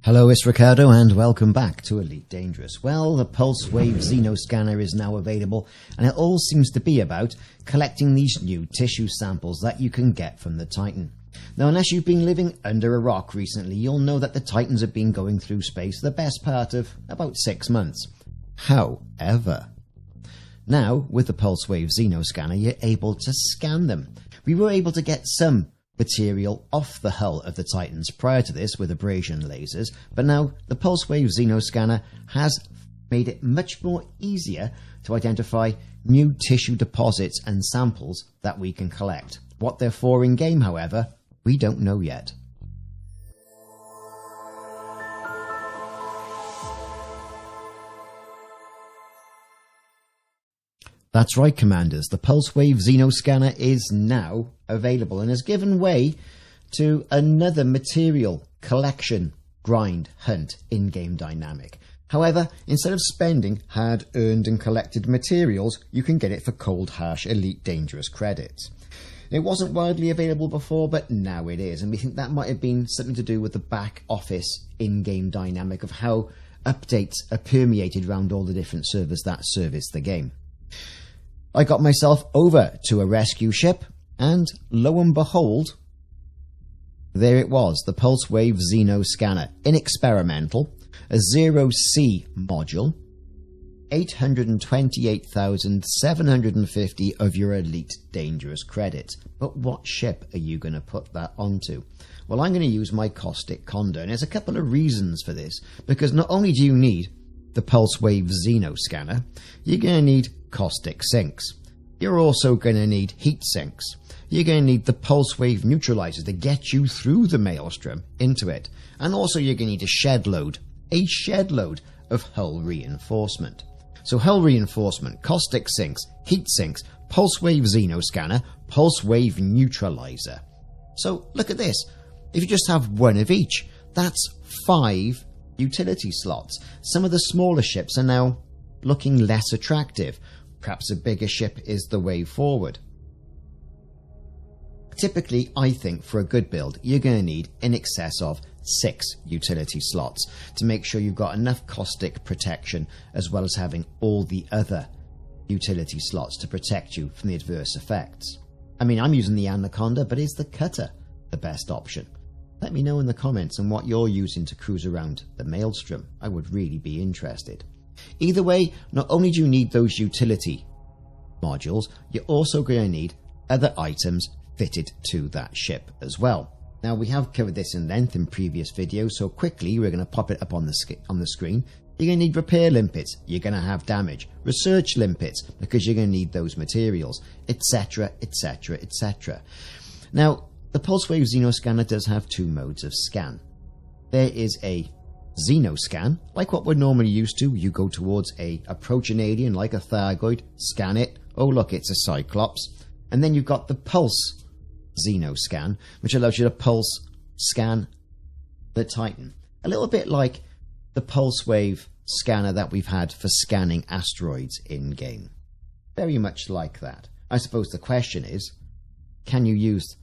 Hello, it's Ricardo and welcome back to Elite Dangerous. Well, the Pulse Wave Xeno Scanner is now available and it all seems to be about collecting these new tissue samples that you can get from the Titan. Now, unless you've been living under a rock recently, you'll know that the Titans have been going through space the best part of about 6 months. However, now with the Pulse Wave Xeno Scanner, you're able to scan them. We were able to get some material off the hull of the Titans prior to this with abrasion lasers, but now the Pulse Wave Xeno Scanner has made it much more easier to identify new tissue deposits and samples that we can collect. What they're for in game, however, we don't know yet. That's right, Commanders. The Pulse Wave Xeno Scanner is now available and has given way to another material collection grind hunt in-game dynamic. However, instead of spending hard-earned and collected materials, you can get it for cold, harsh, Elite Dangerous credits. It wasn't widely available before, but now it is, and we think that might have been something to do with the back office in-game dynamic of how updates are permeated around all the different servers that service the game. I got myself over to a rescue ship, and lo and behold, there it was, the Pulse Wave Xeno Scanner, in experimental, a 0C module, 828,750 of your Elite Dangerous credits. But what ship are you going to put that onto? Well, I'm going to use my Caustic Condor, and there's a couple of reasons for this, because not only do you need the Pulse Wave Xeno Scanner, you're going to need caustic sinks. You're also going to need heat sinks. You're going to need the pulse wave neutralizer to get you through the Maelstrom into it. And also you're going to need a shed load of hull reinforcement. So hull reinforcement, caustic sinks, heat sinks, Pulse Wave Xeno Scanner, Pulse Wave Neutralizer. So look at this. If you just have one of each, that's 5 utility slots. Some of the smaller ships are now looking less attractive. Perhaps a bigger ship is the way forward. Typically, I think for a good build, you're going to need in excess of 6 utility slots to make sure you've got enough caustic protection as well as having all the other utility slots to protect you from the adverse effects. I mean, I'm using the Anaconda, but is the Cutter the best option? Let me know in the comments on what you're using to cruise around the Maelstrom. I would really be interested. Either way, not only do you need those utility modules, you're also going to need other items fitted to that ship as well. Now, we have covered this in length in previous videos, so quickly we're going to pop it up on the screen. You're going to need repair limpets, you're going to have damage, research limpets, because you're going to need those materials, etc, etc, etc. Now, the Pulse Wave Xeno Scanner does have 2 modes of scan. There is a Xeno scan, like what we're normally used to. You go towards approach an alien like a Thargoid, scan it, oh look, it's a Cyclops. And then you've got the Pulse Xeno scan, which allows you to pulse scan the Titan. A little bit like the Pulse Wave scanner that we've had for scanning asteroids in-game. Very much like that. I suppose the question is, can you use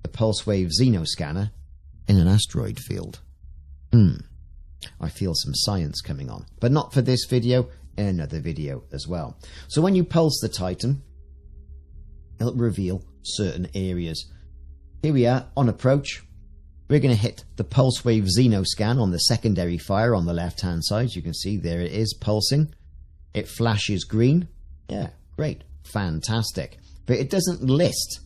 the Pulse Wave Xeno Scanner in an asteroid field? I feel some science coming on, but not for this video, in another video as well. So when you pulse the Titan, it'll reveal certain areas. Here we are on approach. We're going to hit the Pulse Wave Xeno Scan on the secondary fire on the left hand side. You can see there it is pulsing. It flashes green. Yeah, great, fantastic. But it doesn't list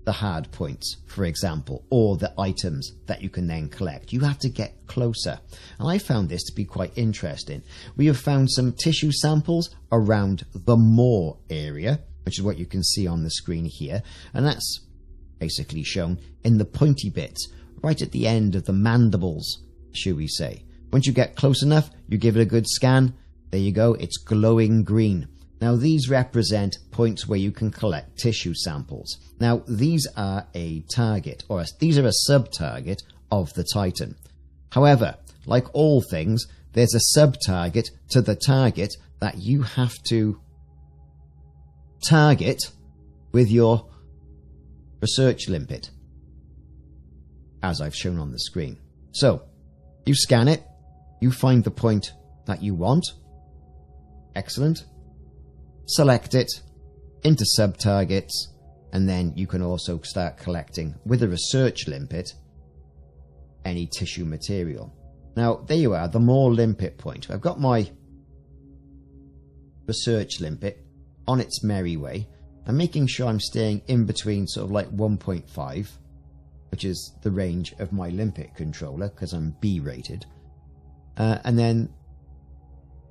the hard points, for example, or the items that you can then collect. You have to get closer. And I found this to be quite interesting. We have found some tissue samples around the Maw area, which is what you can see on the screen here. And that's basically shown in the pointy bits, right at the end of the mandibles, shall we say. Once you get close enough, you give it a good scan. There you go, it's glowing green. Now, these represent points where you can collect tissue samples. Now, these are a target, or these are a sub-target of the Titan. However, like all things, there's a sub-target to the target that you have to target with your research limpet, as I've shown on the screen. So, You scan it, you find the point that you want. Excellent. Select it into sub-targets, and then you can also start collecting, with a research limpet, any tissue material. Now, there you are, the more limpet point. I've got my research limpet on its merry way. I'm making sure I'm staying in between sort of like 1.5, which is the range of my limpet controller, because I'm B rated. And then,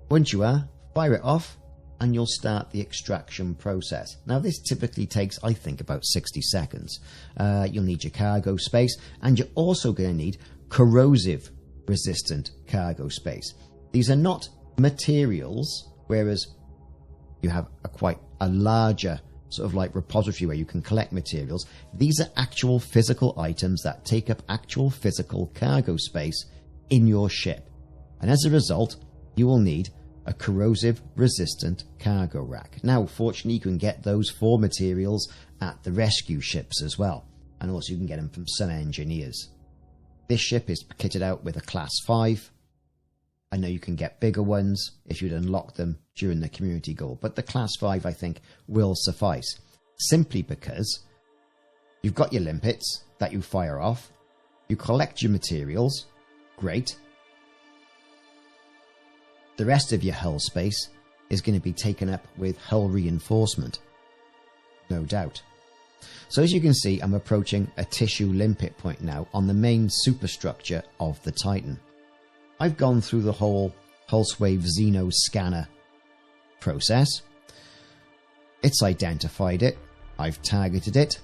once you are, fire it off, and you'll start the extraction process. Now, this typically takes, I think, about 60 seconds. You'll need your cargo space, and you're also going to need corrosive resistant cargo space. These are not materials, whereas you have quite a larger sort of like repository where you can collect materials. These are actual physical items that take up actual physical cargo space in your ship. And as a result, you will need a corrosive resistant cargo rack. Now, fortunately, you can get those for materials at the rescue ships as well. And also you can get them from some engineers. This ship is kitted out with a class 5. I know you can get bigger ones if you'd unlock them during the community goal, but the class 5 I think will suffice, simply because you've got your limpets that you fire off, you collect your materials, great. The rest of your hull space is going to be taken up with hull reinforcement, no doubt. So as you can see, I'm approaching a tissue limpet point now on the main superstructure of the Titan. I've gone through the whole Pulse Wave Xeno Scanner process. It's identified it. I've targeted it.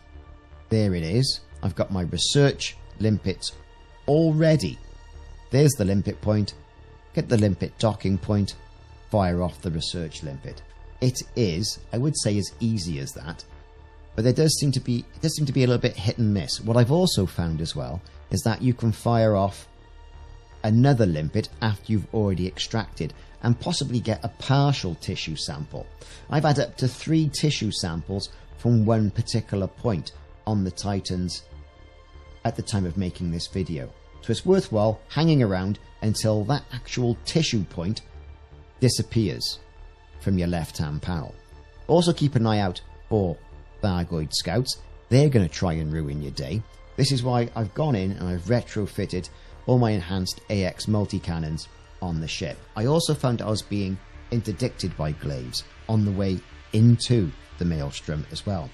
There it is. I've got my research limpets already. There's the limpet point. Get the limpet docking point. Fire off the research limpet. It is, I would say, as easy as that. But it does seem to be a little bit hit and miss. What I've also found as well is that you can fire off another limpet after you've already extracted and possibly get a partial tissue sample. I've had up to 3 tissue samples from one particular point on the Titans at the time of making this video. So it's worthwhile hanging around until that actual tissue point disappears from your left-hand panel. Also keep an eye out for Thargoid scouts. They're going to try and ruin your day. This is why I've gone in and I've retrofitted all my enhanced AX multi-cannons on the ship. I also found I was being interdicted by glaives on the way into the Maelstrom as well.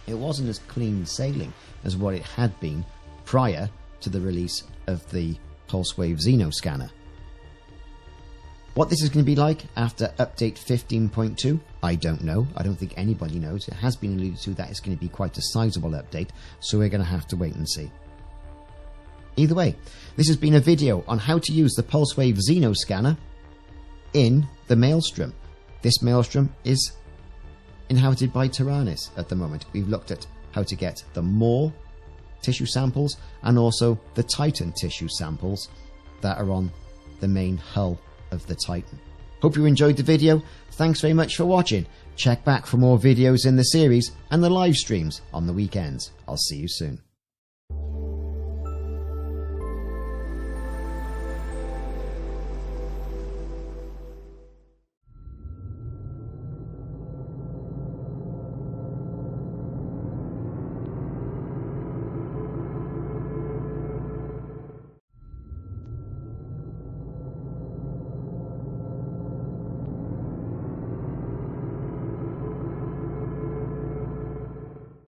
It wasn't as clean sailing as what it had been prior to the release of the Pulse Wave Xeno Scanner. What this is going to be like after update 15.2, I don't know. I don't think anybody knows. It has been alluded to that it's going to be quite a sizable update, so we're going to have to wait and see. Either way, this has been a video on how to use the Pulse Wave Xeno Scanner in the Maelstrom. This Maelstrom is inhabited by Taranis at the moment. We've looked at how to get the Maw tissue samples and also the Titan tissue samples that are on the main hull of the Titan. Hope you enjoyed the video. Thanks very much for watching. Check back for more videos in the series and the live streams on the weekends. I'll see you soon.